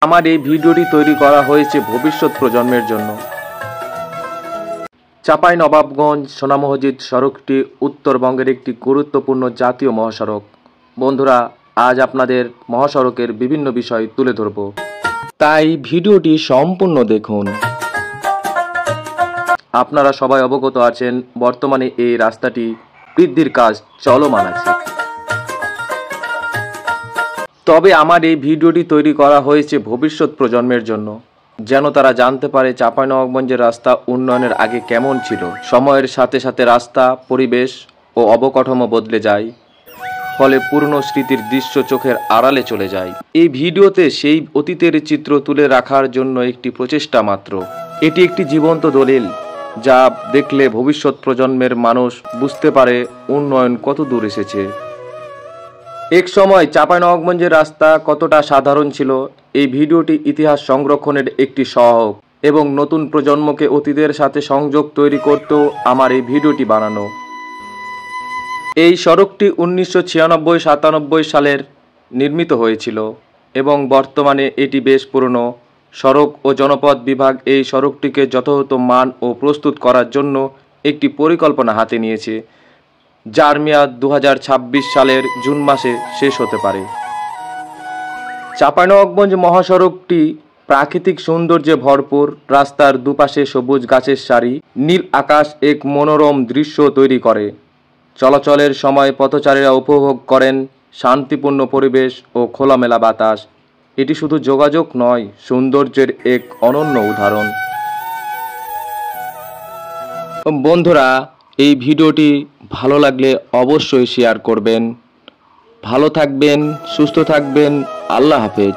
আমার এই ভিডিওটি তৈরি করা হয়েছে ভবিষ্যৎ প্রজন্মের জন্য। চাঁপাইনবাবগঞ্জ সোনামসজিদ সড়কটি উত্তরবঙ্গের একটি গুরুত্বপূর্ণ জাতীয় মহাসড়ক। বন্ধুরা, আজ আপনাদের মহাসড়কের বিভিন্ন বিষয় তুলে ধরব, তাই ভিডিওটি সম্পূর্ণ দেখুন। আপনারা সবাই অবগত আছেন, বর্তমানে এই রাস্তাটি বৃদ্ধির কাজ চলমান আছে। তবে আমার এই ভিডিওটি তৈরি করা হয়েছে ভবিষ্যৎ প্রজন্মের জন্য, যেন তারা জানতে পারে চাঁপাইনবাবগঞ্জের রাস্তা উন্নয়নের আগে কেমন ছিল। সময়ের সাথে সাথে রাস্তা, পরিবেশ ও অবকাঠামো বদলে যায়, ফলে পুরনো স্মৃতির দৃশ্য চোখের আড়ালে চলে যায়। এই ভিডিওতে সেই অতীতের চিত্র তুলে রাখার জন্য একটি প্রচেষ্টা মাত্র। এটি একটি জীবন্ত দলিল, যা দেখলে ভবিষ্যৎ প্রজন্মের মানুষ বুঝতে পারে উন্নয়ন কত দূর এসেছে। এক সময় চাঁপাইনবাবগঞ্জের রাস্তা কতটা সাধারণ ছিল, এই ভিডিওটি ইতিহাস সংরক্ষণের একটি সহায়ক এবং নতুন প্রজন্মকে অতীতের সাথে সংযোগ তৈরি করতেও আমার এই ভিডিওটি বানানো। এই সড়কটি 1996-97 সালের নির্মিত হয়েছিল এবং বর্তমানে এটি বেশ পুরনো। সড়ক ও জনপথ বিভাগ এই সড়কটিকে যথাযথ মান ও প্রস্তুত করার জন্য একটি পরিকল্পনা হাতে নিয়েছে, যার মেয়াদ 2026 সালের জুন মাসে শেষ হতে পারে। চাঁপাইনবাবগঞ্জ মহাসড়কটি প্রাকৃতিক সৌন্দর্যে ভরপুর। রাস্তার দুপাশে সবুজ গাছের সারি, নীল আকাশ এক মনোরম দৃশ্য তৈরি করে। চলাচলের সময় পথচারীরা উপভোগ করেন শান্তিপূর্ণ পরিবেশ ও খোলামেলা বাতাস। এটি শুধু যোগাযোগ নয়, সৌন্দর্যের এক অনন্য উদাহরণ। বন্ধুরা, এই ভিডিওটি ভালো লাগলে অবশ্যই শেয়ার করবেন। ভালো থাকবেন, সুস্থ থাকবেন। আল্লাহ হাফেজ।